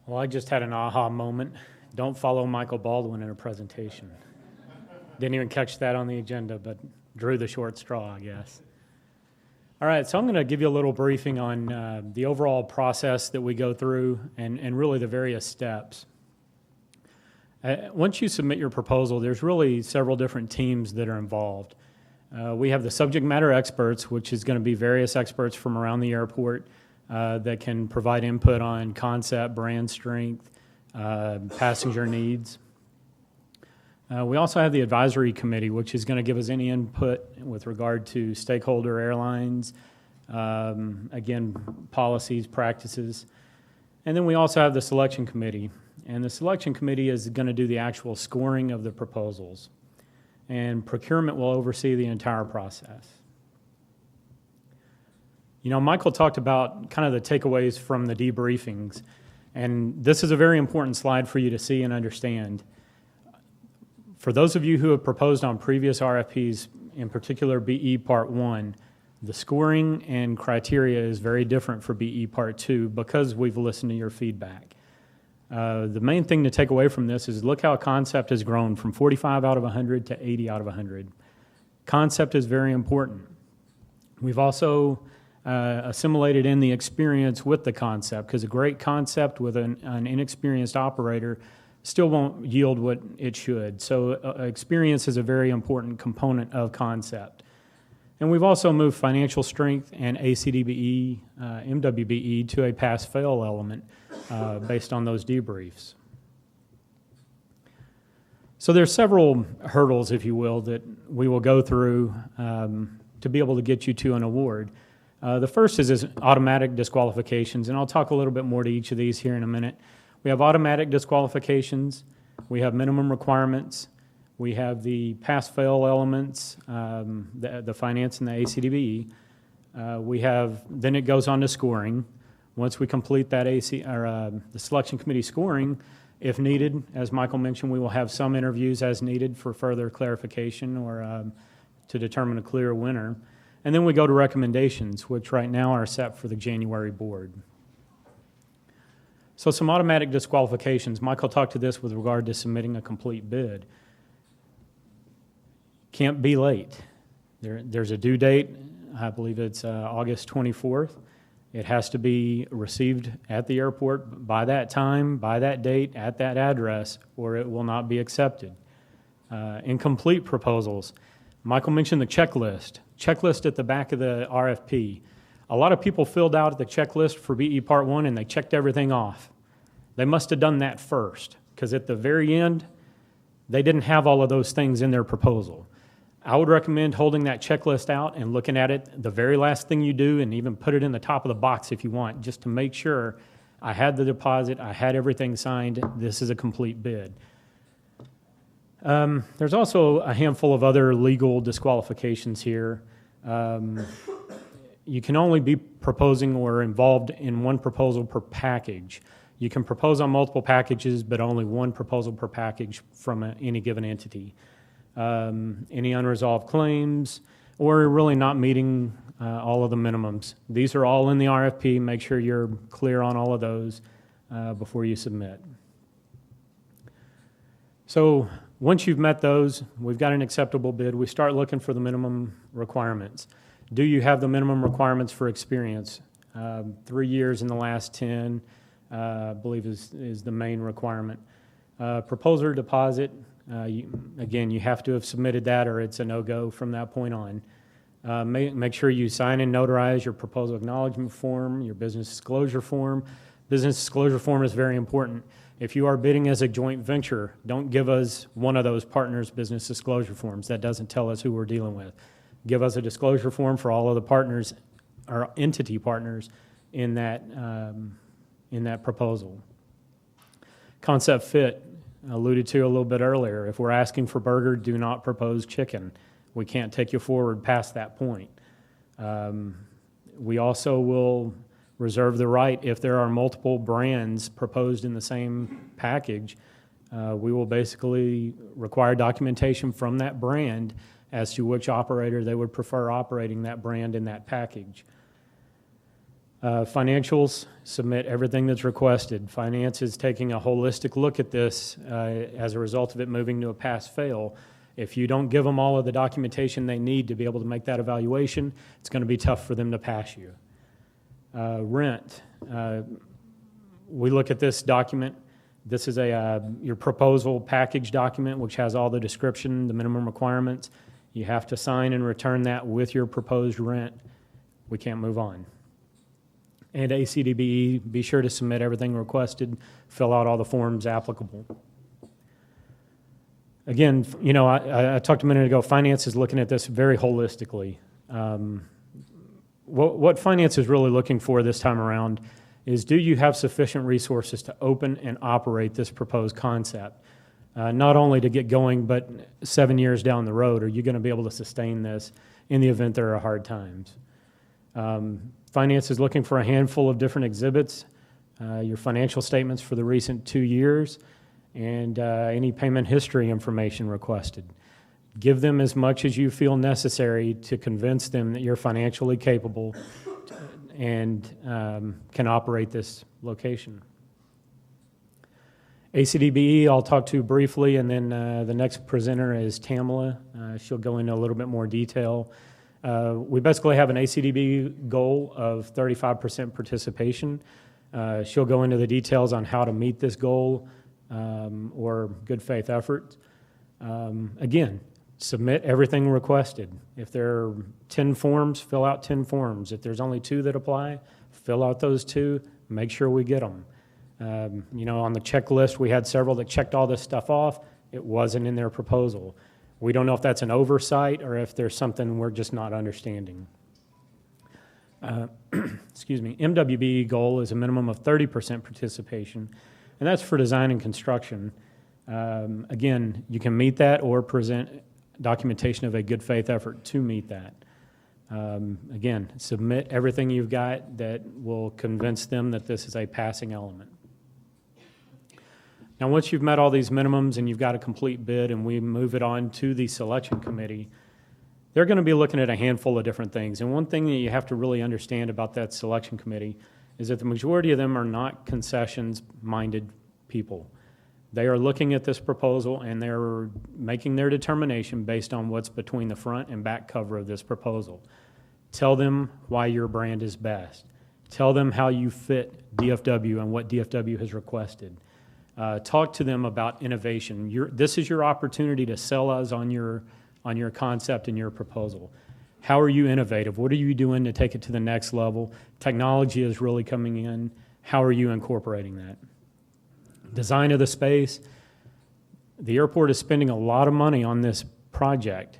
Well, I just had an aha moment. Don't follow Michael Baldwin in a presentation. Didn't even catch that on the agenda, but drew the short straw, I guess. All right, so I'm going to give you a little briefing on the overall process that we go through and really the various steps. Once you submit your proposal, there's really several different teams that are involved. We have the subject matter experts, which is going to be various experts from around the airport that can provide input on concept, brand strength, passenger needs. We also have the advisory committee, which is going to give us any input with regard to stakeholder airlines, again, policies, practices. And then we also have the selection committee. And the selection committee is going to do the actual scoring of the proposals. And procurement will oversee the entire process. You know, Michael talked about kind of the takeaways from the debriefings. And this is a very important slide for you to see and understand. For those of you who have proposed on previous RFPs, in particular BE Part 1, the scoring and criteria is very different for BE Part 2 because we've listened to your feedback. The main thing to take away from this is look how concept has grown from 45 out of 100 to 80 out of 100. Concept is very important. We've also assimilated in the experience with the concept because a great concept with an inexperienced operator still won't yield what it should. So experience is a very important component of concept. And we've also moved financial strength and ACDBE, MWBE to a pass-fail element based on those debriefs. So there's several hurdles, if you will, that we will go through to be able to get you to an award. The first is automatic disqualifications, and I'll talk a little bit more to each of these here in a minute. We have automatic disqualifications, we have minimum requirements, we have the pass-fail elements, the finance and the ACDBE. Then it goes on to scoring. Once we complete that the selection committee scoring, if needed, as Michael mentioned, we will have some interviews as needed for further clarification or to determine a clear winner. And then we go to recommendations, which right now are set for the January board. So some automatic disqualifications. Michael talked to this with regard to submitting a complete bid. Can't be late. There's a due date. I believe it's August 24th. It has to be received at the airport by that time, by that date, at that address, or it will not be accepted. Incomplete proposals. Michael mentioned the checklist. Checklist at the back of the RFP. A lot of people filled out the checklist for BE Part 1 and they checked everything off. They must have done that first because at the very end, they didn't have all of those things in their proposal. I would recommend holding that checklist out and looking at it the very last thing you do and even put it in the top of the box if you want, just to make sure I had the deposit, I had everything signed, this is a complete bid. There's also a handful of other legal disqualifications here. You can only be proposing or involved in one proposal per package. You can propose on multiple packages, but only one proposal per package from any given entity. Any unresolved claims, or really not meeting all of the minimums. These are all in the RFP. Make sure you're clear on all of those before you submit. So once you've met those, we've got an acceptable bid. We start looking for the minimum requirements. Do you have the minimum requirements for experience? 3 years in the last 10, I believe is the main requirement. Proposer deposit, again, you have to have submitted that or it's a no-go from that point on. Make sure you sign and notarize your proposal acknowledgement form, your business disclosure form. Business disclosure form is very important. If you are bidding as a joint venture, don't give us one of those partners' business disclosure forms. That doesn't tell us who we're dealing with. Give us a disclosure form for all of the partners or entity partners in that proposal. Concept fit, alluded to a little bit earlier. If we're asking for burger, do not propose chicken. We can't take you forward past that point. We also will reserve the right, if there are multiple brands proposed in the same package, we will basically require documentation from that brand as to which operator they would prefer operating that brand in that package. Financials, submit everything that's requested. Finance is taking a holistic look at this as a result of it moving to a pass-fail. If you don't give them all of the documentation they need to be able to make that evaluation, it's going to be tough for them to pass you. Rent. We look at this document. This is your proposal package document, which has all the description, the minimum requirements. You have to sign and return that with your proposed rent. We can't move on. And ACDBE, be sure to submit everything requested, fill out all the forms applicable. Again, I talked a minute ago, finance is looking at this very holistically. What finance is really looking for this time around is, do you have sufficient resources to open and operate this proposed concept? Not only to get going, but 7 years down the road, are you going to be able to sustain this in the event there are hard times? Finance is looking for a handful of different exhibits, your financial statements for the recent 2 years, and any payment history information requested. Give them as much as you feel necessary to convince them that you're financially capable and can operate this location. ACDBE, I'll talk to briefly, and then the next presenter is Tamala. She'll go into a little bit more detail. We basically have an ACDBE goal of 35% participation. She'll go into the details on how to meet this goal or good faith efforts. Again, submit everything requested. If there are 10 forms, fill out 10 forms. If there's only 2 that apply, fill out those 2, make sure we get them. On the checklist, we had several that checked all this stuff off. It wasn't in their proposal. We don't know if that's an oversight or if there's something we're just not understanding. Excuse me. MWBE goal is a minimum of 30% participation, and that's for design and construction. Again, you can meet that or present documentation of a good faith effort to meet that. Again, submit everything you've got that will convince them that this is a passing element. Now, once you've met all these minimums and you've got a complete bid and we move it on to the selection committee, they're going to be looking at a handful of different things. And one thing that you have to really understand about that selection committee is that the majority of them are not concessions-minded people. They are looking at this proposal and they're making their determination based on what's between the front and back cover of this proposal. Tell them why your brand is best. Tell them how you fit DFW and what DFW has requested. Talk to them about innovation. This is your opportunity to sell us on your concept and your proposal. How are you innovative? What are you doing to take it to the next level? Technology is really coming in. How are you incorporating that? Design of the space. The airport is spending a lot of money on this project.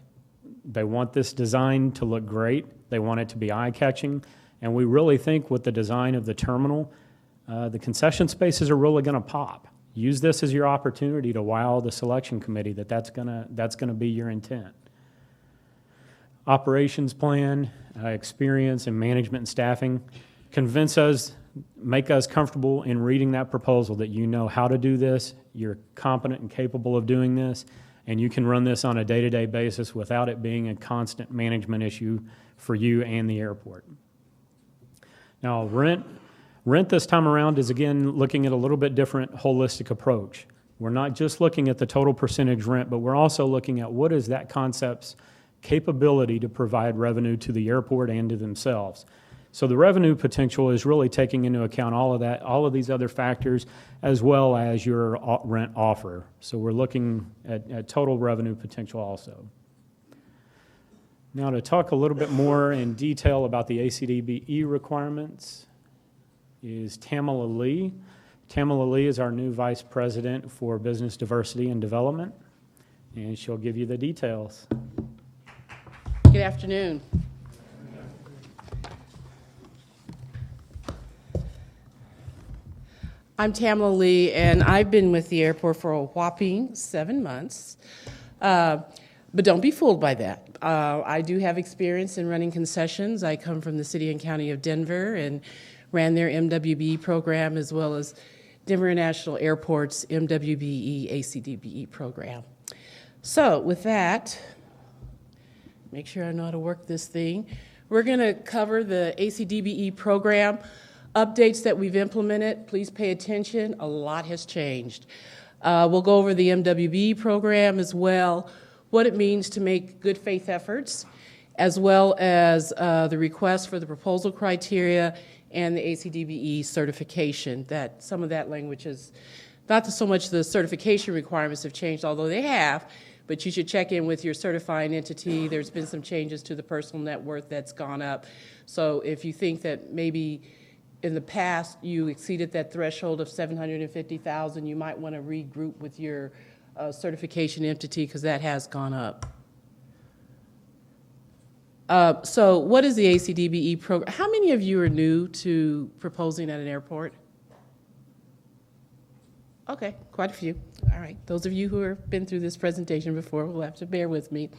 They want this design to look great. They want it to be eye-catching. And we really think with the design of the terminal, the concession spaces are really going to pop. Use this as your opportunity to wow the selection committee that's gonna be your intent. Operations plan, experience and management and staffing. Convince us, make us comfortable in reading that proposal that you know how to do this, you're competent and capable of doing this, and you can run this on a day-to-day basis without it being a constant management issue for you and the airport. Now, Rent this time around is, again, looking at a little bit different holistic approach. We're not just looking at the total percentage rent, but we're also looking at what is that concept's capability to provide revenue to the airport and to themselves. So the revenue potential is really taking into account all of that, all of these other factors, as well as your rent offer. So we're looking at total revenue potential also. Now to talk a little bit more in detail about the ACDBE requirements is Tamala Lee. Tamala Lee is our new Vice President for Business Diversity and Development, and she'll give you the details. Good afternoon. I'm Tamala Lee, and I've been with the airport for a whopping 7 months. But don't be fooled by that. I do have experience in running concessions. I come from the city and county of Denver and ran their MWBE program as well as Denver International Airport's MWBE ACDBE program. So with that, make sure I know how to work this thing. We're going to cover the ACDBE program, updates that we've implemented. Please pay attention. A lot has changed. We'll go over the MWBE program as well, what it means to make good faith efforts, as well as the request for the proposal criteria and the ACDBE certification. That some of that language is not so much the certification requirements have changed, although they have, but you should check in with your certifying entity. There's been some changes to the personal net worth that's gone up. So if you think that maybe in the past you exceeded that threshold of $750,000, you might want to regroup with your certification entity because that has gone up. So what is the ACDBE program? How many of you are new to proposing at an airport? Okay, quite a few. All right, those of you who have been through this presentation before will have to bear with me.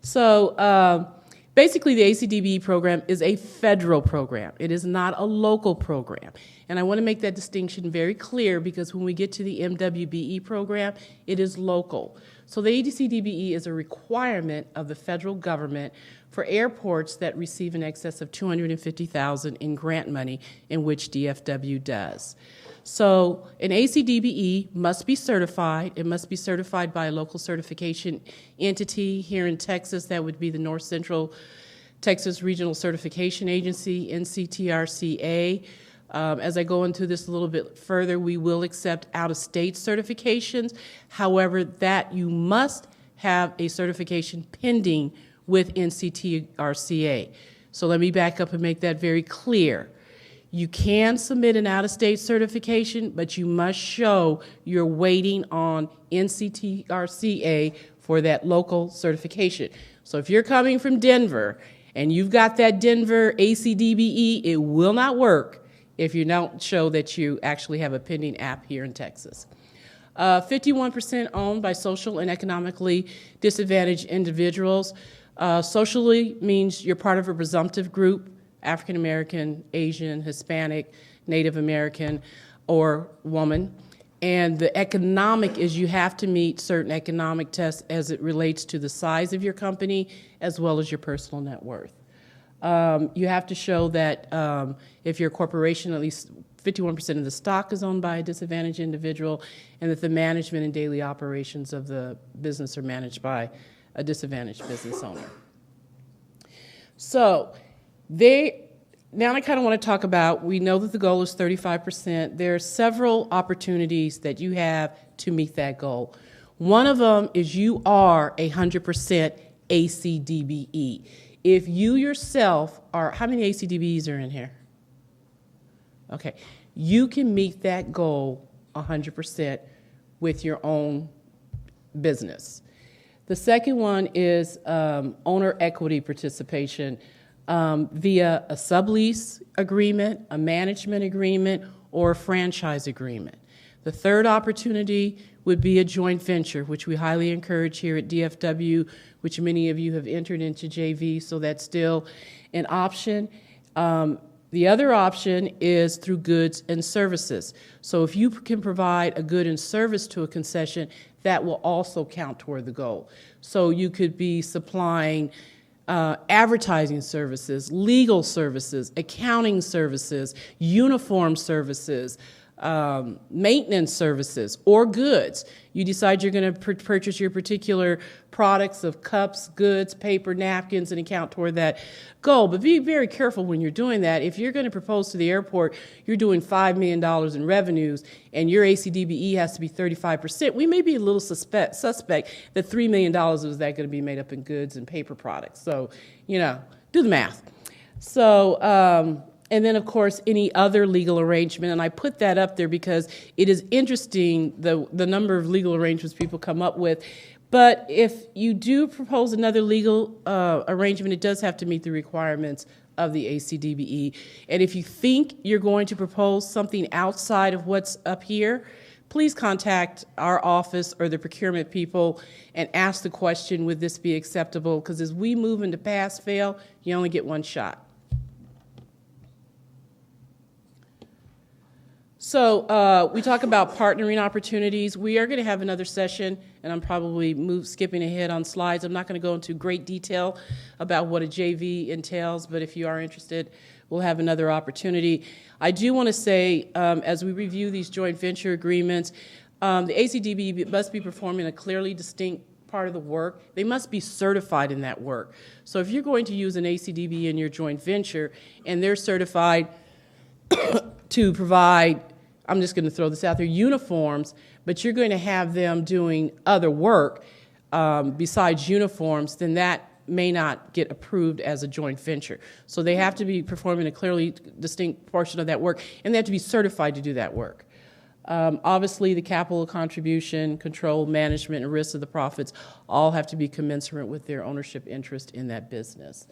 So basically the ACDBE program is a federal program. It is not a local program. And I want to make that distinction very clear because when we get to the MWBE program, it is local. So the ACDBE is a requirement of the federal government for airports that receive in excess of $250,000 in grant money, in which DFW does. So an ACDBE must be certified. It must be certified by a local certification entity. Here in Texas, that would be the North Central Texas Regional Certification Agency, NCTRCA. As I go into this a little bit further, we will accept out-of-state certifications. However, that you must have a certification pending with NCTRCA. So let me back up and make that very clear. You can submit an out-of-state certification, but you must show you're waiting on NCTRCA for that local certification. So if you're coming from Denver and you've got that Denver ACDBE, it will not work if you don't show that you actually have a pending app here in Texas. 51% owned by social and economically disadvantaged individuals. Socially means you're part of a presumptive group, African American, Asian, Hispanic, Native American, or woman. And the economic is you have to meet certain economic tests as it relates to the size of your company as well as your personal net worth. You have to show that if you're a corporation, at least 51% of the stock is owned by a disadvantaged individual, and that the management and daily operations of the business are managed by a disadvantaged business owner. So now I kind of want to talk about, we know that the goal is 35%. There are several opportunities that you have to meet that goal. One of them is you are 100% ACDBE. If you yourself are, how many ACDBEs are in here? Okay, you can meet that goal 100% with your own business. The second one is owner equity participation via a sublease agreement, a management agreement, or a franchise agreement. The third opportunity would be a joint venture, which we highly encourage here at DFW, which many of you have entered into JV, so that's still an option. The other option is through goods and services. So if you can provide a good and service to a concession, that will also count toward the goal. So you could be supplying advertising services, legal services, accounting services, uniform services, maintenance services, or goods. You decide you're going to purchase your particular products of cups, goods, paper, napkins, and account toward that goal. But be very careful when you're doing that. If you're going to propose to the airport, you're doing $5 million in revenues, and your ACDBE has to be 35%, we may be a little suspect that $3 million is that going to be made up in goods and paper products. So, do the math. So, and then, of course, any other legal arrangement. And I put that up there because it is interesting, the number of legal arrangements people come up with. But if you do propose another legal arrangement, it does have to meet the requirements of the ACDBE. And if you think you're going to propose something outside of what's up here, please contact our office or the procurement people and ask the question, would this be acceptable? Because as we move into pass-fail, you only get one shot. So we talk about partnering opportunities. We are going to have another session, and I'm probably skipping ahead on slides. I'm not going to go into great detail about what a JV entails, but if you are interested, we'll have another opportunity. I do want to say, as we review these joint venture agreements, the ACDB must be performing a clearly distinct part of the work. They must be certified in that work. So if you're going to use an ACDB in your joint venture and they're certified to provide, I'm just going to throw this out there, uniforms, but you're going to have them doing other work besides uniforms, then that may not get approved as a joint venture. So they have to be performing a clearly distinct portion of that work, and they have to be certified to do that work. Obviously, the capital contribution, control, management, and risks of the profits all have to be commensurate with their ownership interest in that business.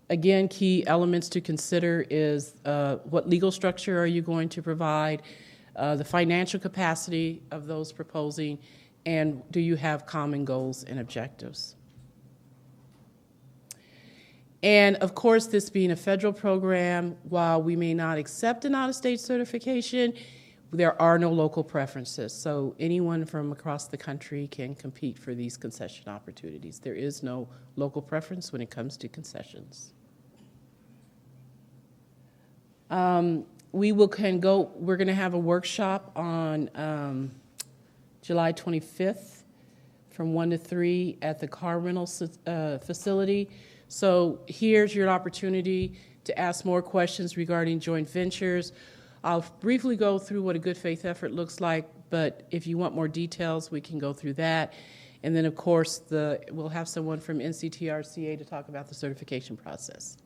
Again, key elements to consider is what legal structure are you going to provide, the financial capacity of those proposing, and do you have common goals and objectives. And of course, this being a federal program, while we may not accept an out-of-state certification, there are no local preferences. So anyone from across the country can compete for these concession opportunities. There is no local preference when it comes to concessions. We're going to have a workshop on July 25th from 1 to 3 at the car rental facility. So here's your opportunity to ask more questions regarding joint ventures. I'll briefly go through what a good faith effort looks like, but if you want more details, we can go through that. And then, of course, we'll have someone from NCTRCA to talk about the certification process.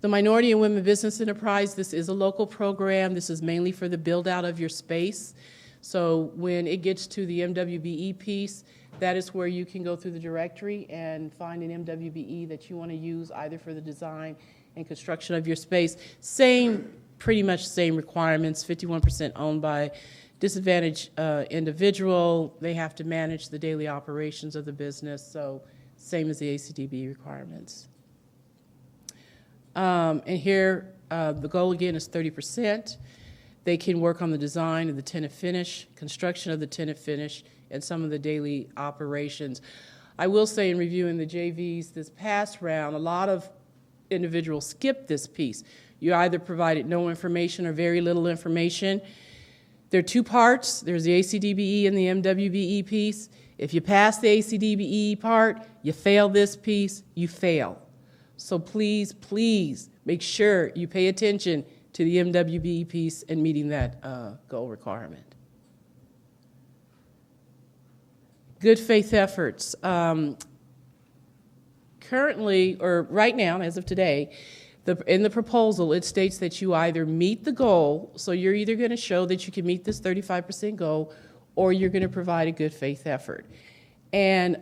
The Minority and Women Business Enterprise, this is a local program. This is mainly for the build-out of your space. So when it gets to the MWBE piece, that is where you can go through the directory and find an MWBE that you want to use either for the design and construction of your space. Pretty much same requirements, 51% owned by disadvantaged individual. They have to manage the daily operations of the business, so same as the ACDB requirements. And here, the goal again is 30%. They can work on the design of the tenant finish, construction of the tenant finish, and some of the daily operations. I will say in reviewing the JVs this past round, a lot of individuals skipped this piece. You either provided no information or very little information. There are two parts. There's the ACDBE and the MWBE piece. If you pass the ACDBE part, you fail this piece, you fail. So please, please make sure you pay attention to the MWBE piece and meeting that goal requirement. Good faith efforts. Currently, or right now, as of today, in the proposal, it states that you either meet the goal, so you're either going to show that you can meet this 35% goal, or you're going to provide a good faith effort. And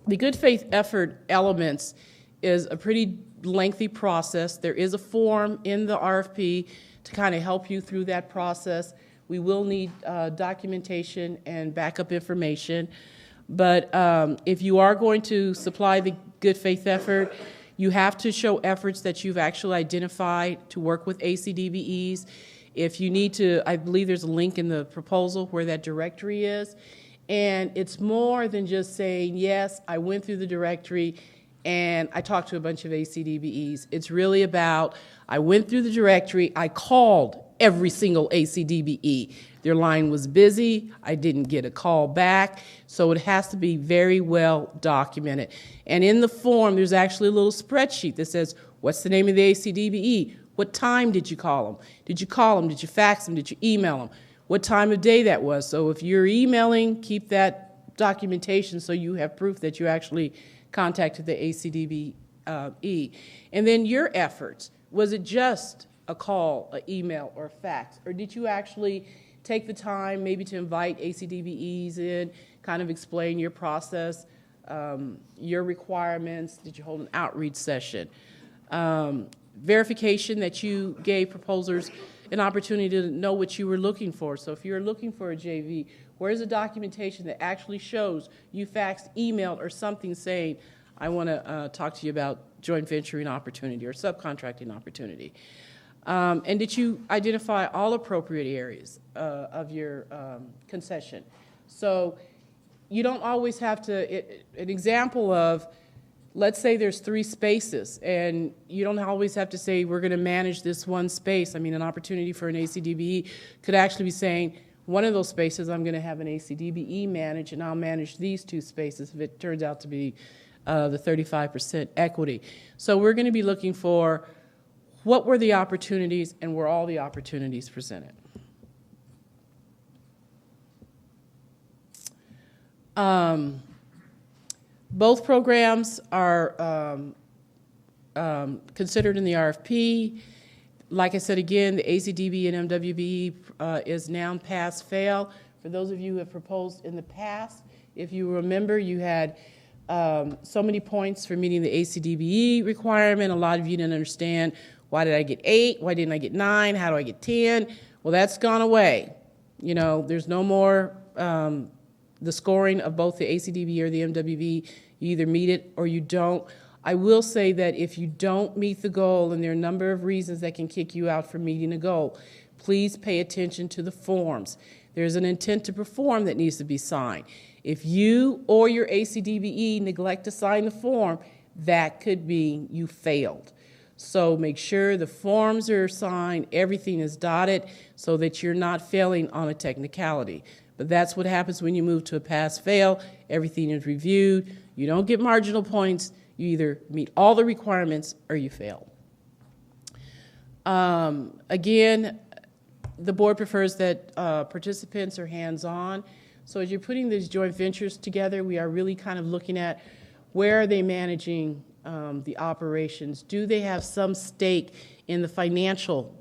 the good faith effort elements is a pretty lengthy process. There is a form in the RFP to kind of help you through that process. We will need documentation and backup information. But if you are going to supply the good faith effort, you have to show efforts that you've actually identified to work with ACDBEs. If you need to, I believe there's a link in the proposal where that directory is. And it's more than just saying, yes, I went through the directory and I talked to a bunch of ACDBEs. It's really about, I went through the directory, I called every single ACDBE. Their line was busy, I didn't get a call back, so it has to be very well documented. And in the form, there's actually a little spreadsheet that says, what's the name of the ACDBE? What time did you call them? Did you call them? Did you fax them? Did you email them? What time of day that was? So if you're emailing, keep that documentation so you have proof that you actually contacted the ACDBE. And then your efforts. Was it just a call, an email, or a fax? Or did you actually take the time maybe to invite ACDBEs in, kind of explain your process, your requirements? Did you hold an outreach session? Verification that you gave proposers an opportunity to know what you were looking for. So if you're looking for a JV, where's the documentation that actually shows you faxed, emailed, or something saying, I want to talk to you about joint venturing opportunity or subcontracting opportunity. And did you identify all appropriate areas of your concession? So you don't always have to, an example of, let's say there's 3 spaces, and you don't always have to say, we're going to manage this one space. I mean, an opportunity for an ACDBE could actually be saying, one of those spaces I'm going to have an ACDBE manage, and I'll manage these 2 spaces if it turns out to be the 35% equity. So we're going to be looking for what were the opportunities and were all the opportunities presented. Both programs are considered in the RFP. Like I said again, the ACDB and MWBE is now pass-fail. For those of you who have proposed in the past, if you remember, you had so many points for meeting the ACDBE requirement. A lot of you didn't understand, why did I get 8? Why didn't I get 9? How do I get 10? Well, that's gone away. You know, there's no more the scoring of both the ACDB or the MWB. You either meet it or you don't. I will say that if you don't meet the goal, and there are a number of reasons that can kick you out for meeting a goal, please pay attention to the forms. There's an intent to perform that needs to be signed. If you or your ACDBE neglect to sign the form, that could mean you failed. So make sure the forms are signed, everything is dotted, so that you're not failing on a technicality. But that's what happens when you move to a pass-fail. Everything is reviewed. You don't get marginal points. You either meet all the requirements or you fail. Again, the board prefers that participants are hands-on. So as you're putting these joint ventures together, we are really kind of looking at where are they managing the operations? Do they have some stake in the financial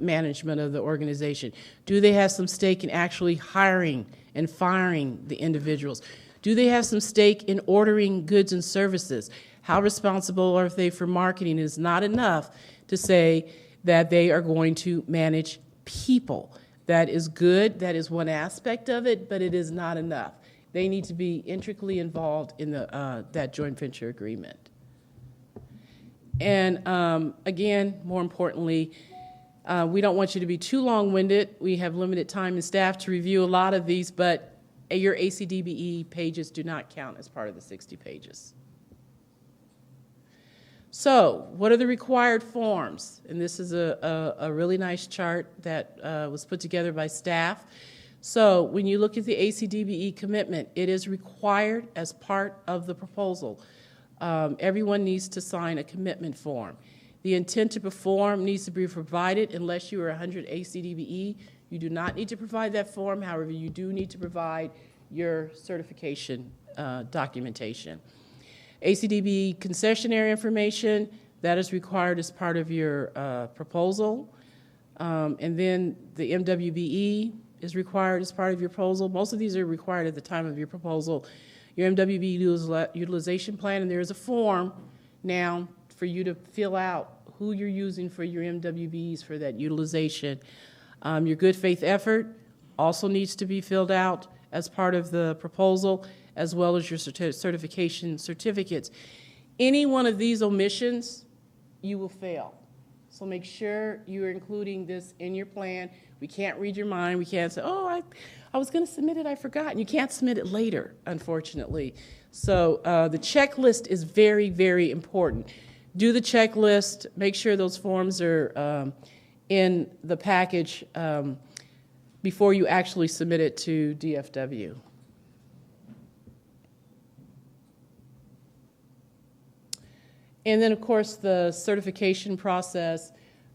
management of the organization? Do they have some stake in actually hiring and firing the individuals? Do they have some stake in ordering goods and services? How responsible are they for marketing? It is not enough to say that they are going to manage people. That is good, that is one aspect of it, but it is not enough. They need to be intricately involved in that joint venture agreement. And again, more importantly, we don't want you to be too long-winded. We have limited time and staff to review a lot of these, but your ACDBE pages do not count as part of the 60 pages. So, what are the required forms? And this is a really nice chart that was put together by staff. So, when you look at the ACDBE commitment, it is required as part of the proposal. Everyone needs to sign a commitment form. The intent to perform needs to be provided unless you are 100 ACDBE. You do not need to provide that form. However, you do need to provide your certification documentation. ACDBE concessionary information, that is required as part of your proposal. And then the MWBE is required as part of your proposal. Most of these are required at the time of your proposal. Your MWBE utilization plan, and there is a form now for you to fill out who you're using for your MWBs for that utilization. Your good faith effort also needs to be filled out as part of the proposal, as well as your certification certificates. Any one of these omissions, you will fail. So make sure you're including this in your plan. We can't read your mind. We can't say, oh, I was going to submit it, I forgot. And you can't submit it later, unfortunately. So the checklist is very, very important. Do the checklist. Make sure those forms are in the package before you actually submit it to DFW. And then, of course, the certification process,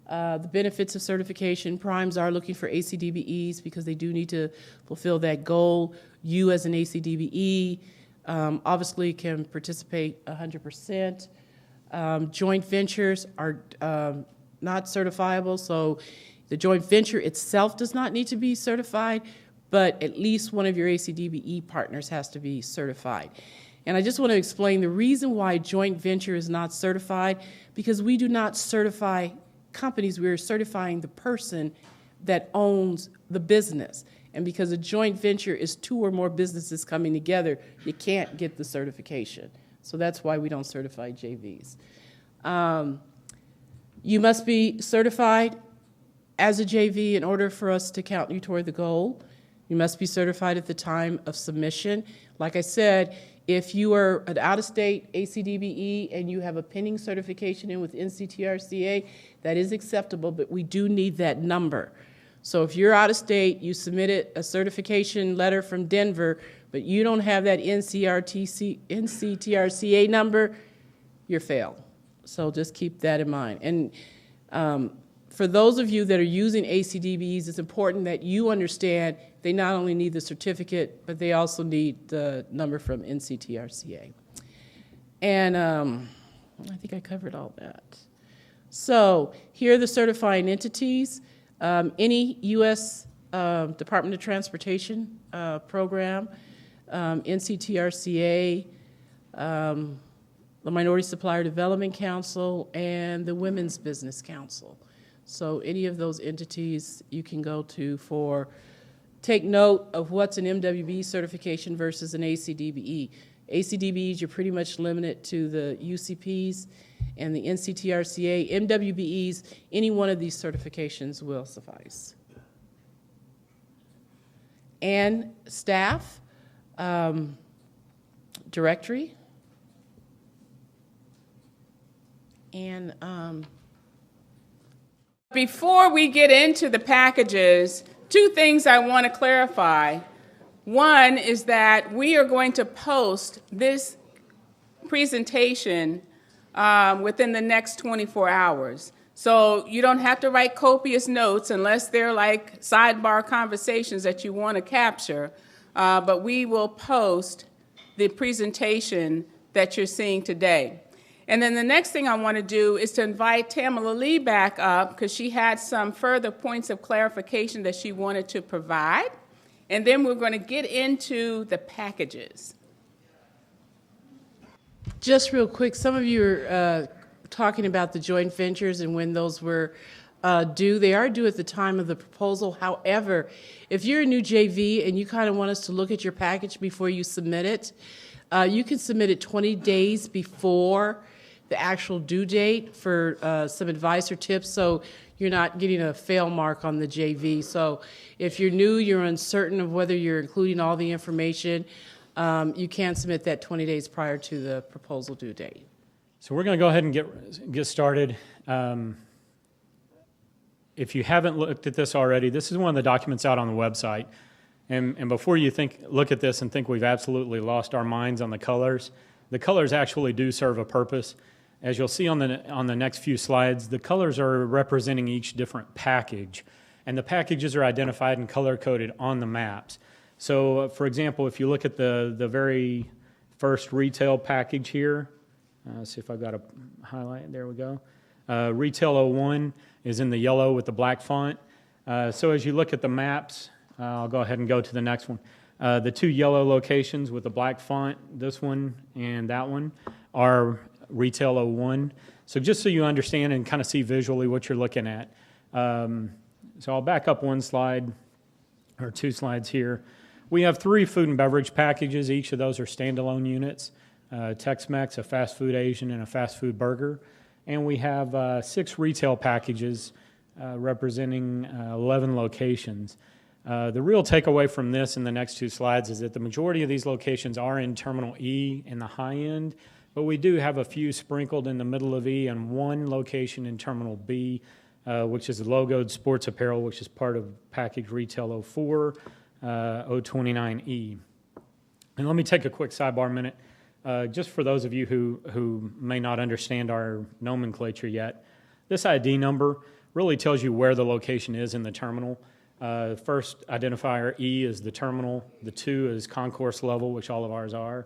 the benefits of certification. Primes are looking for ACDBEs because they do need to fulfill that goal. You, as an ACDBE, obviously can participate 100%. Joint ventures are not certifiable, so the joint venture itself does not need to be certified, but at least one of your ACDBE partners has to be certified. And I just want to explain the reason why joint venture is not certified, because we do not certify companies, we're certifying the person that owns the business. And because a joint venture is 2 or more businesses coming together, you can't get the certification. So that's why we don't certify JVs. You must be certified as a JV in order for us to count you toward the goal. You must be certified at the time of submission. Like I said, if you are an out-of-state ACDBE and you have a pending certification in with NCTRCA, that is acceptable, but we do need that number. So if you're out of state, you submitted a certification letter from Denver, but you don't have that NCTRCA number, you're failed. So just keep that in mind. And for those of you that are using ACDBEs, it's important that you understand they not only need the certificate, but they also need the number from NCTRCA. And I think I covered all that. So here are the certifying entities. Any U.S. Department of Transportation program, NCTRCA, the Minority Supplier Development Council, and the Women's Business Council. So any of those entities you can go to for, take note of what's an MWB certification versus an ACDBE. ACDBEs, you're pretty much limited to the UCPs and the NCTRCA. MWBEs, any one of these certifications will suffice. And staff, directory, and before we get into the packages, two things I want to clarify. One is that we are going to post this presentation within the next 24 hours. So you don't have to write copious notes unless they're like sidebar conversations that you want to capture, but we will post the presentation that you're seeing today. And then the next thing I want to do is to invite Tamala Lee back up because she had some further points of clarification that she wanted to provide. And then we're going to get into the packages. just real quick, some of you are talking about the joint ventures and when those were due. They are due at the time of the proposal. However, if you're a new JV and you kind of want us to look at your package before you submit it, you can submit it 20 days before the actual due date for some advice or tips, so you're not getting a fail mark on the JV. So if you're new, you're uncertain of whether you're including all the information, you can submit that 20 days prior to the proposal due date. So we're going to go ahead and get started. If you haven't looked at this already, this is one of the documents out on the website. And before you look at this and think we've absolutely lost our minds on the colors actually do serve a purpose. As you'll see on the next few slides, the colors are representing each different package, and the packages are identified and color-coded on the maps. So, for example, if you look at the very first retail package here, see if I've got a highlight. There we go. Retail 01 is in the yellow with the black font. So as you look at the maps, I'll go ahead and go to the next one. The two yellow locations with the black font, this one and that one, are Retail 01. So just so you understand and kind of see visually what you're looking at. So I'll back up one slide or two slides here. We have 3 food and beverage packages. Each of those are standalone units. Tex-Mex, a fast food Asian, and a fast food burger. And we have 6 retail packages representing 11 locations. The real takeaway from this in the next 2 slides is that the majority of these locations are in Terminal E in the high end, but we do have a few sprinkled in the middle of E and 1 location in Terminal B, which is logoed sports apparel, which is part of package Retail 04, 029E. And let me take a quick sidebar minute. Just for those of you who may not understand our nomenclature yet, this ID number really tells you where the location is in the terminal. First identifier E is the terminal. The 2 is concourse level, which all of ours are.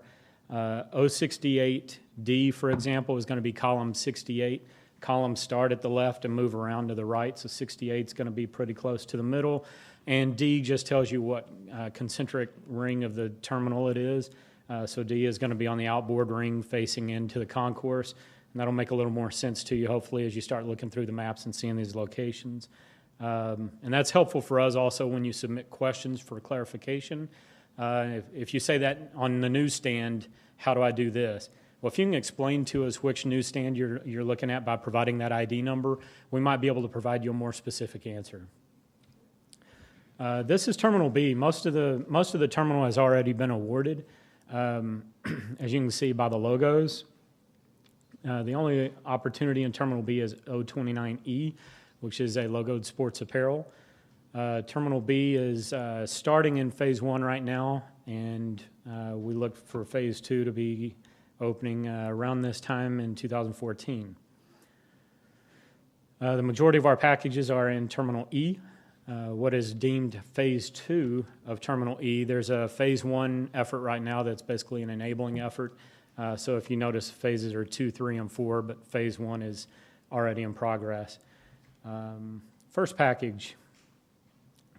068D, for example, is going to be column 68. Columns start at the left and move around to the right, so 68 is going to be pretty close to the middle. And D just tells you what concentric ring of the terminal it is. So D is going to be on the outboard ring facing into the concourse, and that'll make a little more sense to you, hopefully, as you start looking through the maps and seeing these locations. And that's helpful for us also when you submit questions for clarification. If you say that on the newsstand, how do I do this? Well, if you can explain to us which newsstand you're looking at by providing that ID number, we might be able to provide you a more specific answer. This is Terminal B. Most of the terminal has already been awarded, as you can see by the logos. The only opportunity in Terminal B is O29E, which is a logoed sports apparel. Terminal B is starting in Phase 1 right now, and we look for Phase 2 to be opening around this time in 2014. The majority of our packages are in Terminal E. What is deemed Phase 2 of Terminal E, there's a Phase 1 effort right now that's basically an enabling effort. So if you notice, phases are 2, 3, and 4, but Phase 1 is already in progress. First package.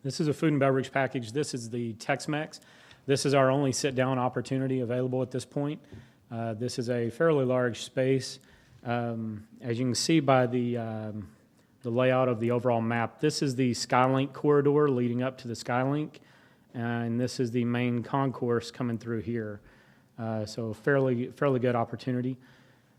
This is a food and beverage package. This is the Tex-Mex. This is our only sit-down opportunity available at this point. This is a fairly large space. As you can see by the layout of the overall map, this is the Skylink corridor leading up to the Skylink, and this is the main concourse coming through here. So fairly good opportunity.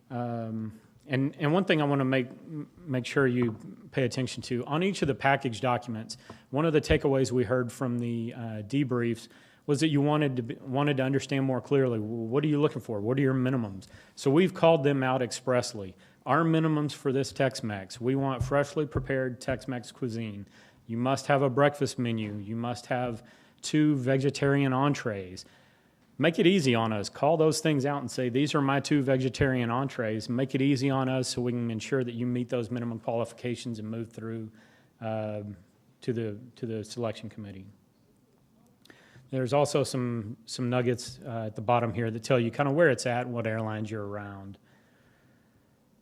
And one thing I want to make sure you pay attention to, on each of the package documents, one of the takeaways we heard from the debriefs was that you wanted to understand more clearly, what are you looking for? What are your minimums? So we've called them out expressly. Our minimums for this Tex-Mex, we want freshly prepared Tex-Mex cuisine. You must have a breakfast menu. You must have 2 vegetarian entrees. Make it easy on us. Call those things out and say, these are my 2 vegetarian entrees. Make it easy on us so we can ensure that you meet those minimum qualifications and move through to the selection committee. There's also some nuggets at the bottom here that tell you kind of where it's at and what airlines you're around.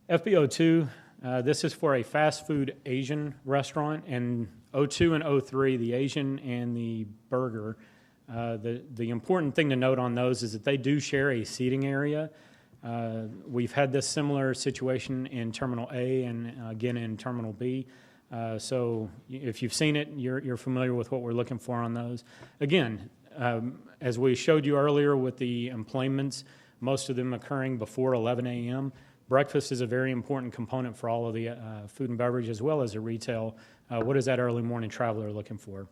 FBO2, this is for a fast food Asian restaurant, and O2 and O3, the Asian and the burger. The important thing to note on those is that they do share a seating area. We've had this similar situation in Terminal A and again in Terminal B. So if you've seen it, you're familiar with what we're looking for on those. Again, as we showed you earlier with the employments, most of them occurring before 11 a.m., breakfast is a very important component for all of the food and beverage as well as the retail. What is that early morning traveler looking for?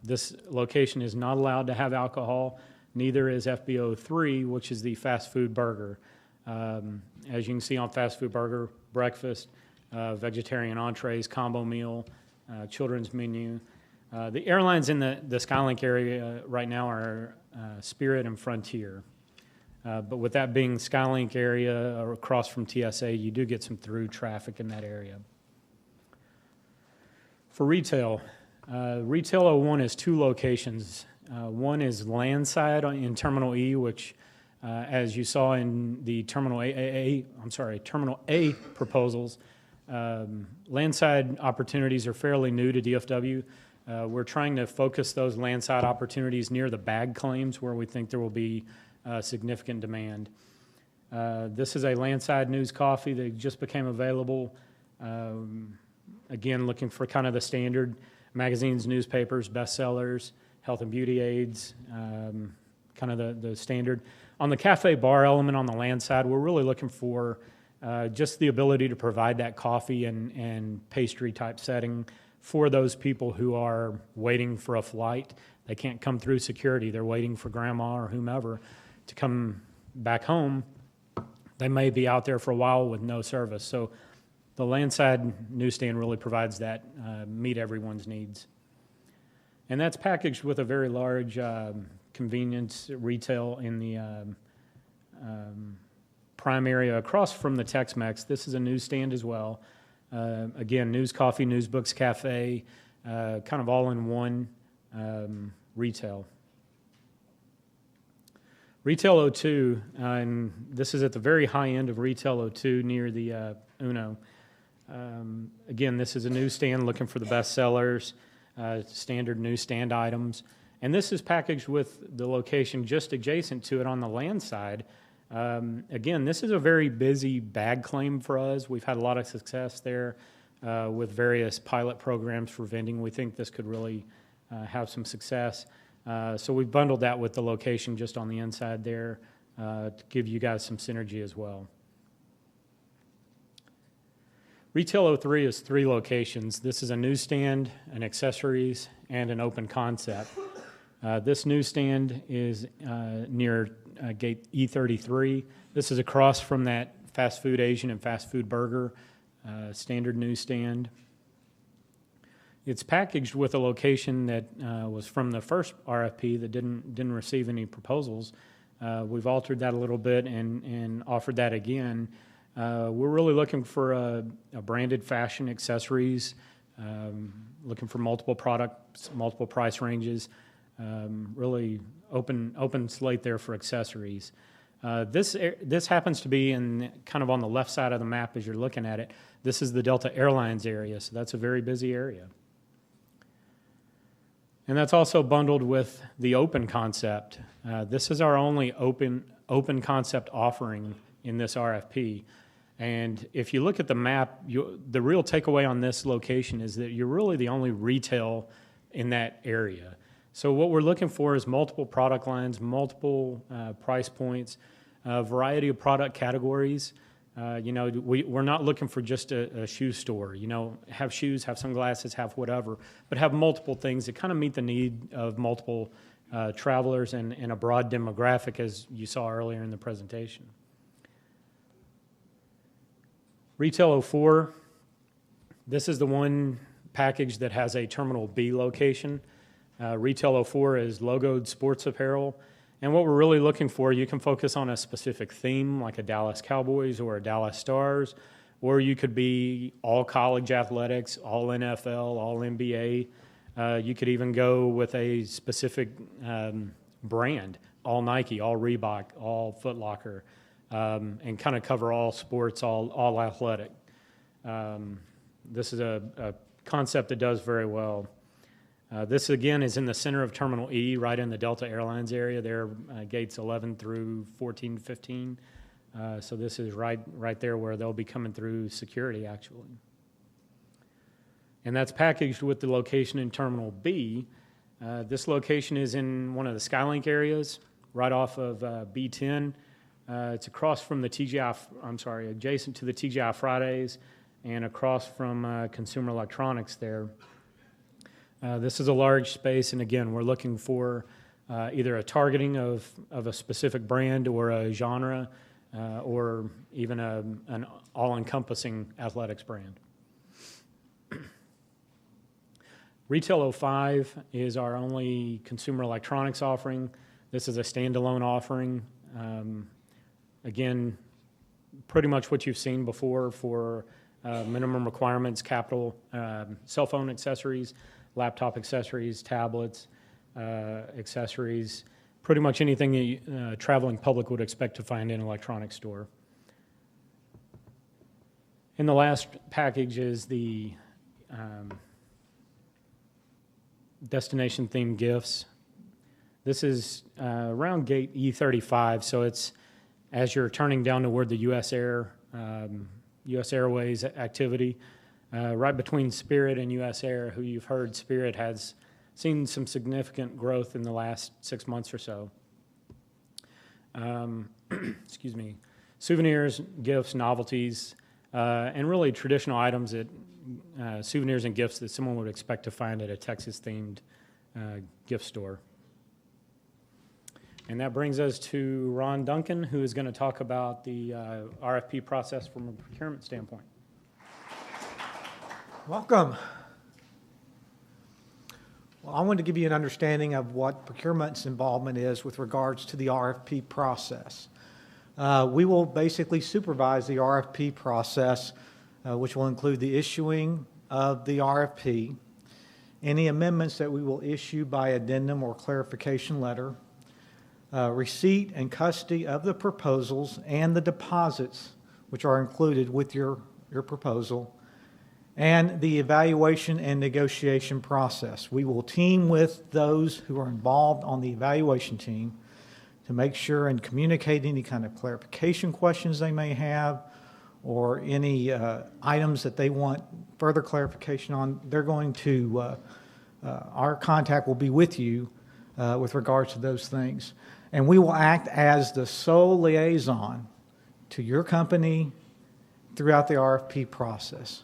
This location is not allowed to have alcohol, neither is FBO3, which is the fast food burger. As you can see on fast food burger, breakfast, vegetarian entrees, combo meal, children's menu. The airlines in the Skylink area right now are Spirit and Frontier. But with that being Skylink area or across from TSA, you do get some through traffic in that area. For retail, Retail 01 is 2 locations. One is landside in Terminal E, which, as you saw in the Terminal A proposals, landside opportunities are fairly new to DFW. We're trying to focus those landside opportunities near the bag claims where we think there will be significant demand. This is a landside news coffee that just became available. Again, looking for kind of the standard magazines, newspapers, bestsellers, health and beauty aids, kind of the standard. On the cafe bar element on the land side, we're really looking for just the ability to provide that coffee and pastry type setting for those people who are waiting for a flight. They can't come through security. They're waiting for grandma or whomever to come back home. They may be out there for a while with no service. So the landside newsstand really provides that, meet everyone's needs. And that's packaged with a very large convenience retail in the prime area across from the Tex-Mex. This is a newsstand as well. Again, news coffee, news books, cafe, kind of all in one retail. Retail 02, and this is at the very high end of Retail 02 near the Uno. Again, this is a newsstand looking for the best sellers, standard newsstand items. And this is packaged with the location just adjacent to it on the land side. Again, this is a very busy bag claim for us. We've had a lot of success there with various pilot programs for vending. We think this could really have some success. So we've bundled that with the location just on the inside there to give you guys some synergy as well. Retail 03 is 3 locations. This is a newsstand, an accessories, and an open concept. This newsstand is near gate E33. This is across from that fast food Asian and fast food burger standard newsstand. It's packaged with a location that was from the first RFP that didn't receive any proposals. We've altered that a little bit and offered that again. We're really looking for a branded fashion accessories, looking for multiple products, multiple price ranges, really open slate there for accessories. This happens to be in kind of on the left side of the map as you're looking at it. This is the Delta Airlines area, so that's a very busy area. And that's also bundled with the open concept. This is our only open concept offering in this RFP. And if you look at the map, the real takeaway on this location is that you're really the only retail in that area. So what we're looking for is multiple product lines, multiple price points, a variety of product categories. We're not looking for just a shoe store. Have shoes, have sunglasses, have whatever, but have multiple things that kind of meet the need of multiple travelers and a broad demographic, as you saw earlier in the presentation. Retail 04, this is the one package that has a Terminal B location. Retail 04 is logoed sports apparel. And what we're really looking for, you can focus on a specific theme, like a Dallas Cowboys or a Dallas Stars, or you could be all college athletics, all NFL, all NBA. You could even go with a specific brand, all Nike, all Reebok, all Foot Locker, and kind of cover all sports, all athletic. This is a concept that does very well. This, again, is in the center of Terminal E, right in the Delta Airlines area. There, gates 11 through 14, 15. So this is right there where they'll be coming through security, actually. And that's packaged with the location in Terminal B. This location is in one of the Skylink areas, right off of B10. It's across from the adjacent to the TGI Fridays and across from Consumer Electronics there. This is a large space, and again, we're looking for either a targeting of a specific brand or a genre or even an all-encompassing athletics brand. Retail 05 is our only consumer electronics offering. This is a standalone offering. Again, pretty much what you've seen before for minimum requirements, capital, cell phone accessories, laptop accessories, tablets, accessories, pretty much anything a traveling public would expect to find in an electronics store. And the last package is the destination-themed gifts. This is around gate E35, so it's as you're turning down toward the U.S. Airways activity, right between Spirit and U.S. Air, who you've heard Spirit has seen some significant growth in the last 6 months or so. Excuse me. Souvenirs, gifts, novelties, and really traditional items that souvenirs and gifts that someone would expect to find at a Texas-themed gift store. And that brings us to Ron Duncan, who is going to talk about the RFP process from a procurement standpoint. Welcome. Well, I want to give you an understanding of what procurement's involvement is with regards to the RFP process. We will basically supervise the RFP process, which will include the issuing of the RFP, any amendments that we will issue by addendum or clarification letter, receipt and custody of the proposals and the deposits which are included with your proposal, and the evaluation and negotiation process. We will team with those who are involved on the evaluation team to make sure and communicate any kind of clarification questions they may have or any items that they want further clarification on. They're going to, our contact will be with you with regards to those things. And we will act as the sole liaison to your company throughout the RFP process.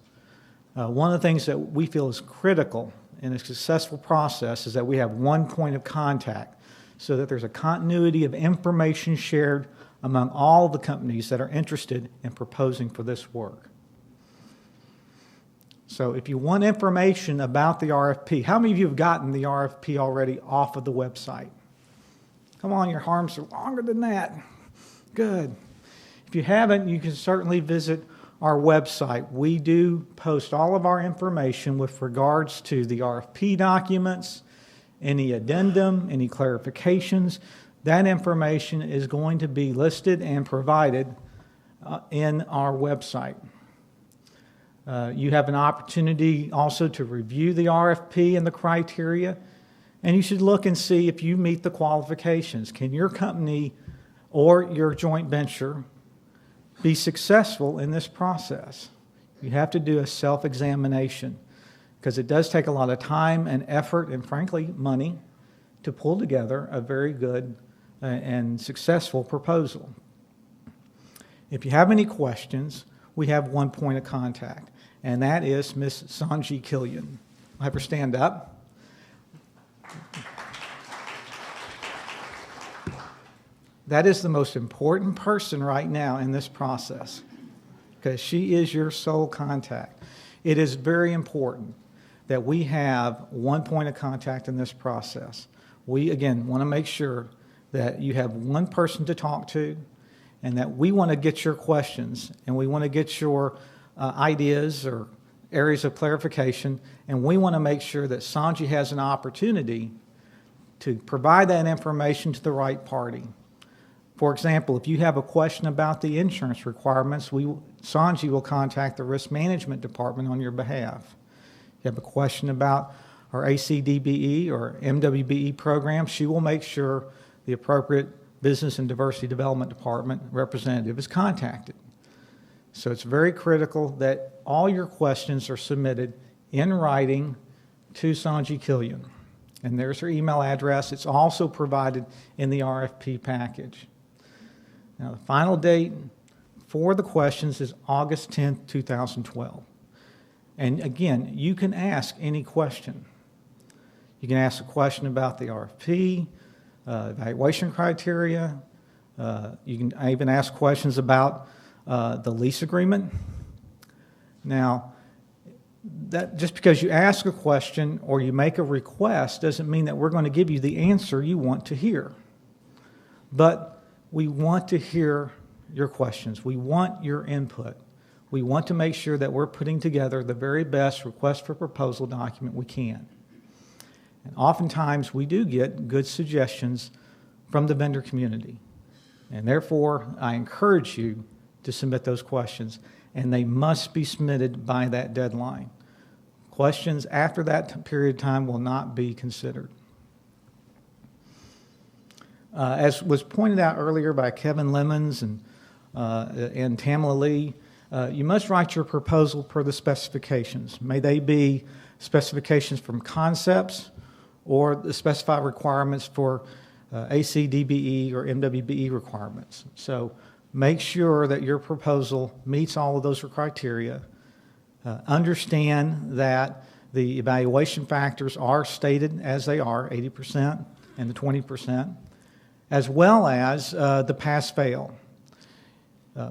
One of the things that we feel is critical in a successful process is that we have one point of contact so that there's a continuity of information shared among all the companies that are interested in proposing for this work. So if you want information about the RFP, how many of you have gotten the RFP already off of the website? Come on, your arms are longer than that. Good. If you haven't, you can certainly visit our website. We do post all of our information with regards to the RFP documents, any addendum, any clarifications. That information is going to be listed and provided in our website. You have an opportunity also to review the RFP and the criteria, and you should look and see if you meet the qualifications. Can your company or your joint venture be successful in this process? You have to do a self-examination because it does take a lot of time and effort and, frankly, money to pull together a very good and successful proposal. If you have any questions, we have one point of contact, and that is Ms. Sanji Killian. I'll have her stand up. That is the most important person right now in this process because she is your sole contact. It is very important that we have one point of contact in this process. We, again, want to make sure that you have one person to talk to and that we want to get your questions and we want to get your ideas or areas of clarification, and we want to make sure that Sanji has an opportunity to provide that information to the right party. For example, if you have a question about the insurance requirements, Sanji will contact the risk management department on your behalf. If you have a question about our ACDBE or MWBE program, she will make sure the appropriate Business and Diversity Development Department representative is contacted. So it's very critical that all your questions are submitted in writing to Sanji Killian. And there's her email address. It's also provided in the RFP package. Now, the final date for the questions is August 10th, 2012. And again, you can ask any question. You can ask a question about the RFP, evaluation criteria. You can even ask questions about the lease agreement. Now, that just because you ask a question or you make a request doesn't mean that we're going to give you the answer you want to hear. But we want to hear your questions. We want your input. We want to make sure that we're putting together the very best request for proposal document we can. And oftentimes we do get good suggestions from the vendor community. And therefore, I encourage you to submit those questions, and they must be submitted by that deadline. Questions after that period of time will not be considered. As was pointed out earlier by Kevin Lemons and Tamala Lee, you must write your proposal per the specifications. May they be specifications from concepts or the specified requirements for ACDBE or MWBE requirements. So make sure that your proposal meets all of those criteria. Understand that the evaluation factors are stated as they are, 80% and the 20%, as well as the pass-fail.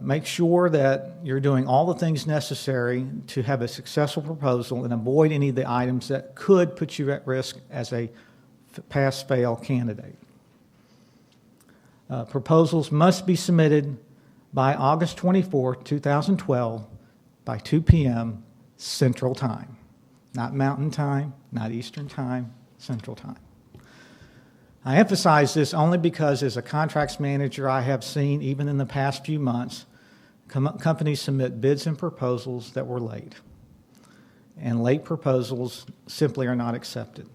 Make sure that you're doing all the things necessary to have a successful proposal and avoid any of the items that could put you at risk as a pass-fail candidate. Proposals must be submitted by August 24, 2012 by 2 p.m. Central Time. Not Mountain Time, not Eastern Time, Central Time. I emphasize this only because as a contracts manager, I have seen, even in the past few months, companies submit bids and proposals that were late. And late proposals simply are not accepted.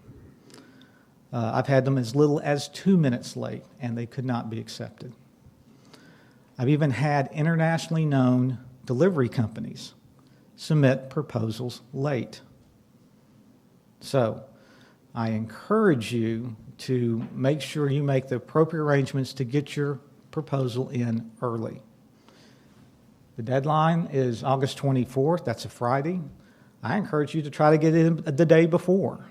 I've had them as little as 2 minutes late, and they could not be accepted. I've even had internationally known delivery companies submit proposals late. So I encourage you to make sure you make the appropriate arrangements to get your proposal in early. The deadline is August 24th. That's a Friday. I encourage you to try to get it in the day before.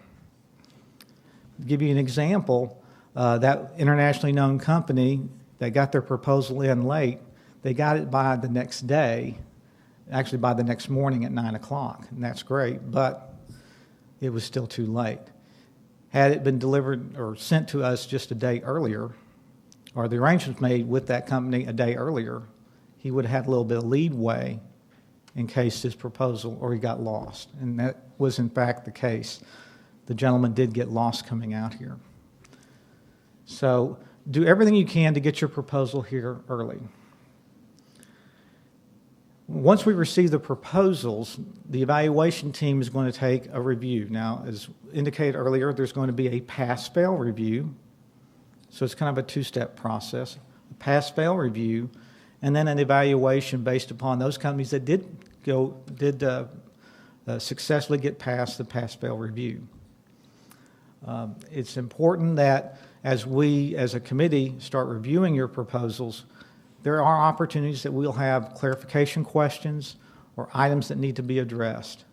To give you an example, that internationally known company that got their proposal in late, they got it by the next day, actually by the next morning at 9 o'clock, and that's great, but it was still too late. Had it been delivered or sent to us just a day earlier, or the arrangements made with that company a day earlier, he would have had a little bit of leeway in case his proposal or he got lost. And that was in fact the case. The gentleman did get lost coming out here. So do everything you can to get your proposal here early. Once we receive the proposals, the evaluation team is going to take a review. Now, as indicated earlier, there's going to be a pass-fail review. So it's kind of a two-step process. A pass-fail review, and then an evaluation based upon those companies that did successfully get past the pass-fail review. It's important that as we, as a committee, start reviewing your proposals, there are opportunities that we'll have clarification questions or items that need to be addressed.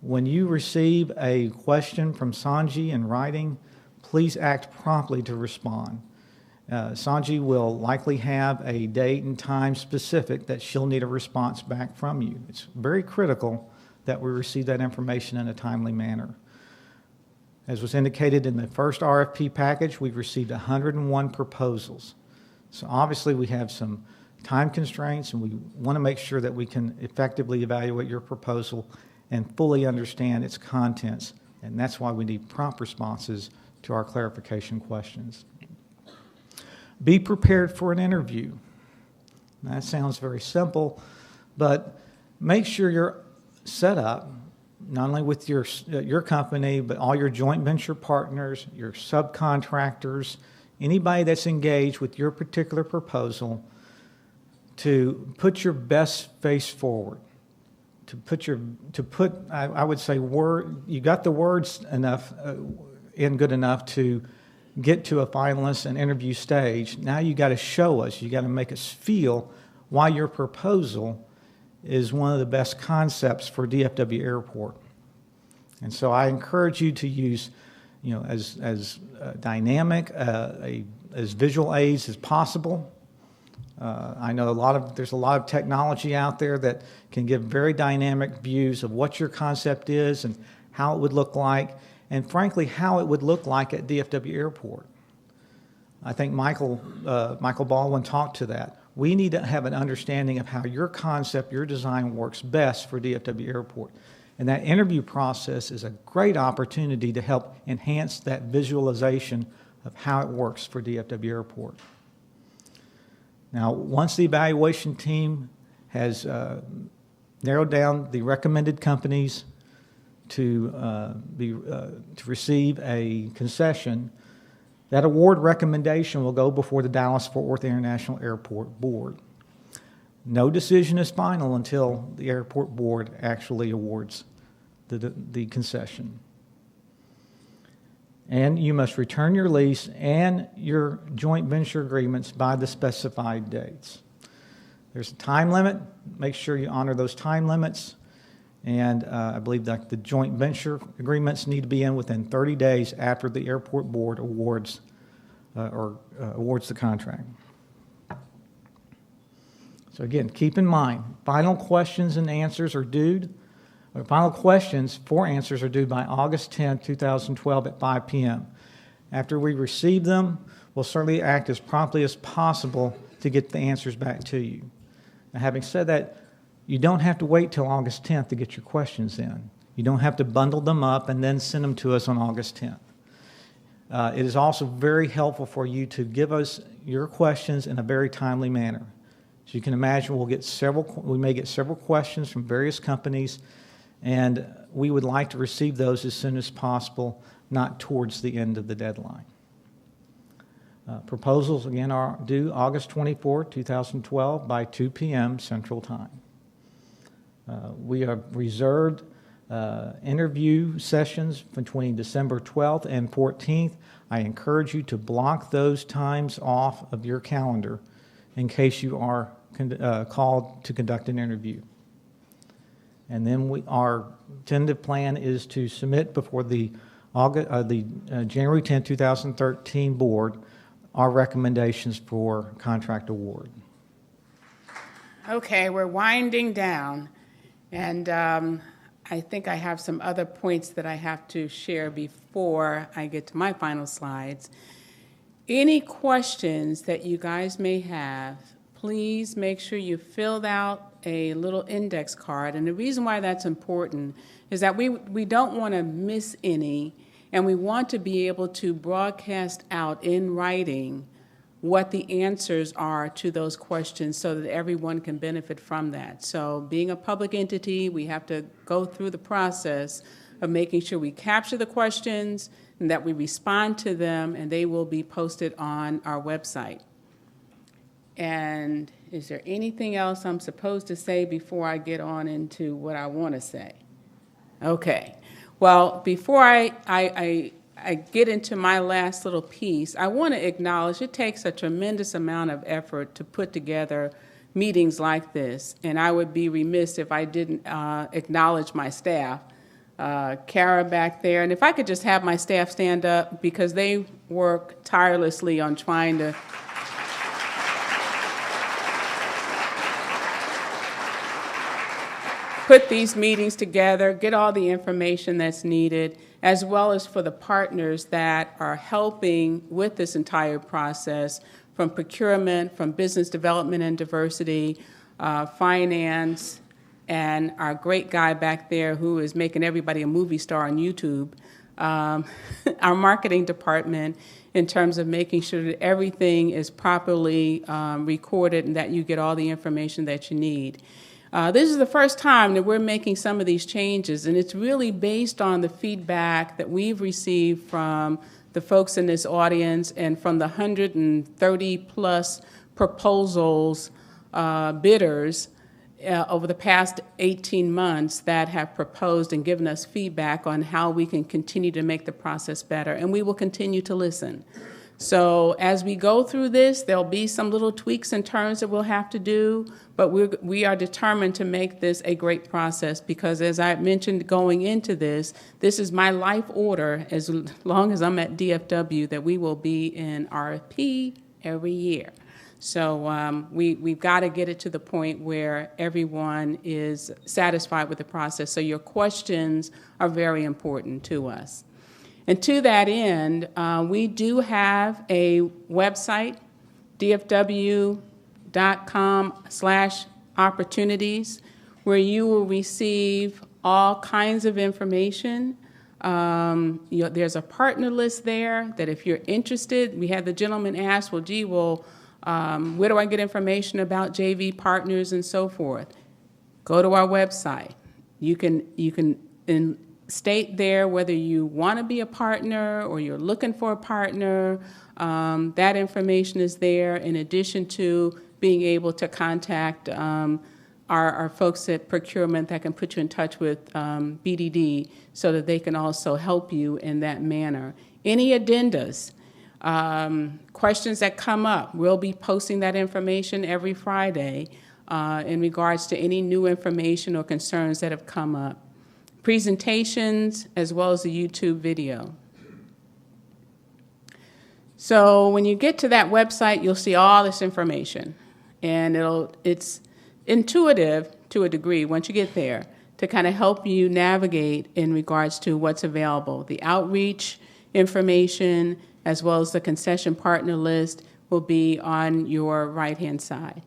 When you receive a question from Sanji in writing, please act promptly to respond. Sanji will likely have a date and time specific that she'll need a response back from you. It's very critical that we receive that information in a timely manner. As was indicated in the first RFP package, we've received 101 proposals. So obviously we have some time constraints, and we want to make sure that we can effectively evaluate your proposal and fully understand its contents. And that's why we need prompt responses to our clarification questions. Be prepared for an interview. Now, that sounds very simple, but make sure you're set up not only with your company, but all your joint venture partners, your subcontractors, anybody that's engaged with your particular proposal, to put your best face forward, I would say, you got the words enough, good enough to get to a finalist and interview stage. Now you got to show us, you got to make us feel why your proposal is one of the best concepts for DFW Airport. And so I encourage you to use, as dynamic, as visual aids as possible. I know there's a lot of technology out there that can give very dynamic views of what your concept is and how it would look like, and frankly, how it would look like at DFW Airport. I think Michael Baldwin talked to that. We need to have an understanding of how your concept, your design works best for DFW Airport. And that interview process is a great opportunity to help enhance that visualization of how it works for DFW Airport. Now, once the evaluation team has narrowed down the recommended companies to receive a concession, that award recommendation will go before the Dallas-Fort Worth International Airport Board. No decision is final until the airport board actually awards the concession. And you must return your lease and your joint venture agreements by the specified dates. There's a time limit. Make sure you honor those time limits. And I believe that the joint venture agreements need to be in within 30 days after the airport board awards the contract. So again, keep in mind, final questions for answers are due by August 10, 2012 at 5 p.m. After we receive them, we'll certainly act as promptly as possible to get the answers back to you. Now, having said that, you don't have to wait till August 10th to get your questions in. You don't have to bundle them up and then send them to us on August 10th. It is also very helpful for you to give us your questions in a very timely manner. So you can imagine we may get several questions from various companies, and we would like to receive those as soon as possible, not towards the end of the deadline. Proposals, again, are due August 24, 2012 by 2 p.m. Central Time. We have reserved interview sessions between December 12th and 14th. I encourage you to block those times off of your calendar in case you are called to conduct an interview. And then our tentative plan is to submit before the January 10, 2013 board our recommendations for contract award. Okay, we're winding down, and I think I have some other points that I have to share before I get to my final slides. Any questions that you guys may have, please make sure you filled out a little index card. And the reason why that's important is that we don't want to miss any, and we want to be able to broadcast out in writing what the answers are to those questions so that everyone can benefit from that. So being a public entity, we have to go through the process of making sure we capture the questions and that we respond to them, and they will be posted on our website. And is there anything else I'm supposed to say before I get on into what I want to say? Okay. Well, before I get into my last little piece, I want to acknowledge it takes a tremendous amount of effort to put together meetings like this, and I would be remiss if I didn't acknowledge my staff. Kara back there, and if I could just have my staff stand up, because they work tirelessly on trying to put these meetings together, get all the information that's needed, as well as for the partners that are helping with this entire process, from procurement, from business development and diversity, finance, and our great guy back there who is making everybody a movie star on YouTube, our marketing department, in terms of making sure that everything is properly recorded and that you get all the information that you need. This is the first time that we're making some of these changes, and it's really based on the feedback that we've received from the folks in this audience and from the 130-plus proposals, bidders, over the past 18 months that have proposed and given us feedback on how we can continue to make the process better, and we will continue to listen. So as we go through this, there'll be some little tweaks and turns that we'll have to do, but we are determined to make this a great process, because as I mentioned going into this, this is my life order as long as I'm at DFW, that we will be in RFP every year. So we've got to get it to the point where everyone is satisfied with the process. So your questions are very important to us. And to that end, we do have a website, dfw.com/opportunities, where you will receive all kinds of information. There's a partner list there that if you're interested, we had the gentleman ask, where do I get information about JV partners and so forth? Go to our website. You can state there whether you want to be a partner or you're looking for a partner. That information is there, in addition to being able to contact our folks at procurement that can put you in touch with BDD so that they can also help you in that manner. Any addendas, questions that come up, we'll be posting that information every Friday in regards to any new information or concerns that have come up. Presentations, as well as the YouTube video. So when you get to that website, you'll see all this information, and it's intuitive to a degree once you get there to kind of help you navigate in regards to what's available. The outreach information, as well as the concession partner list, will be on your right-hand side.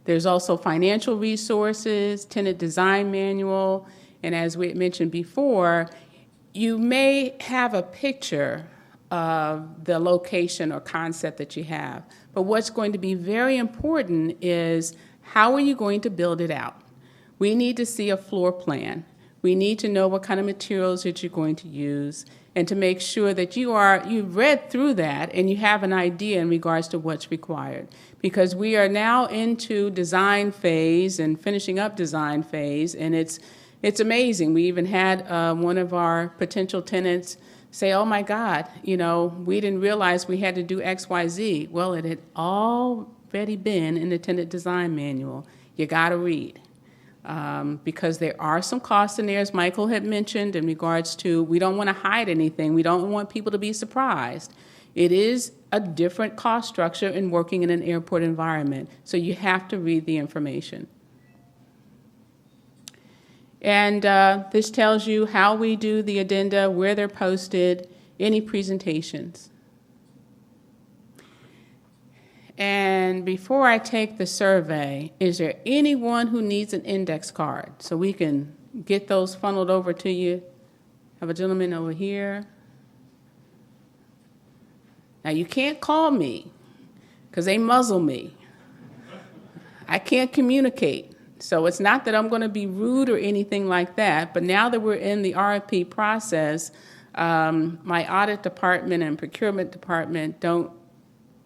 There's also financial resources, tenant design manual, and as we mentioned before, you may have a picture of the location or concept that you have, but what's going to be very important is how are you going to build it out? We need to see a floor plan. We need to know what kind of materials that you're going to use, and to make sure that you've read through that and you have an idea in regards to what's required. Because we are now into design phase and finishing up design phase, and it's amazing. We even had one of our potential tenants say, oh my God, we didn't realize we had to do X, Y, Z. Well, it had already been in the tenant design manual. You gotta read. Because there are some costs in there, as Michael had mentioned, in regards to, we don't want to hide anything. We don't want people to be surprised. It is a different cost structure in working in an airport environment, so you have to read the information. And this tells you how we do the addenda, where they're posted, any presentations. And before I take the survey, is there anyone who needs an index card so we can get those funneled over to you? Have a gentleman over here. Now, you can't call me because they muzzle me. I can't communicate. So it's not that I'm going to be rude or anything like that, but now that we're in the RFP process, my audit department and procurement department don't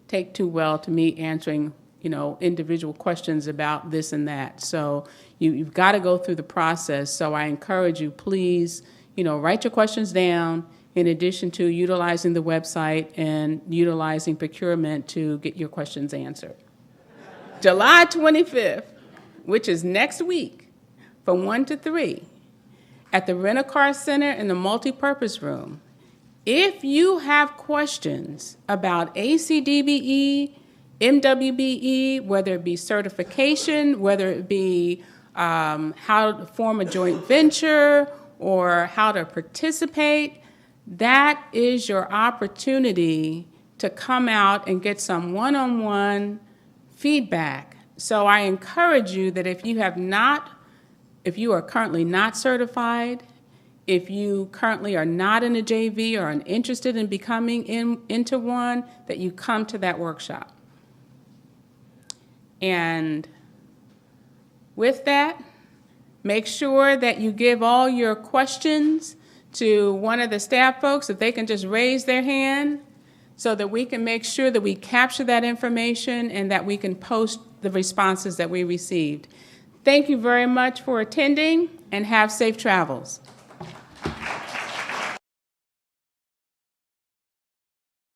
take too well to me answering, individual questions about this and that. So you've got to go through the process. So I encourage you, please, write your questions down in addition to utilizing the website and utilizing procurement to get your questions answered. July 25th, which is next week, from 1 to 3, at the Rent-A-Car Center in the multipurpose room. If you have questions about ACDBE, MWBE, whether it be certification, whether it be how to form a joint venture or how to participate, that is your opportunity to come out and get some one-on-one feedback. So I encourage you that if you are currently not certified, if you currently are not in a JV or are interested in becoming into one, that you come to that workshop. And with that, make sure that you give all your questions to one of the staff folks, if they can just raise their hand so that we can make sure that we capture that information and that we can post the responses that we received. Thank you very much for attending and have safe travels.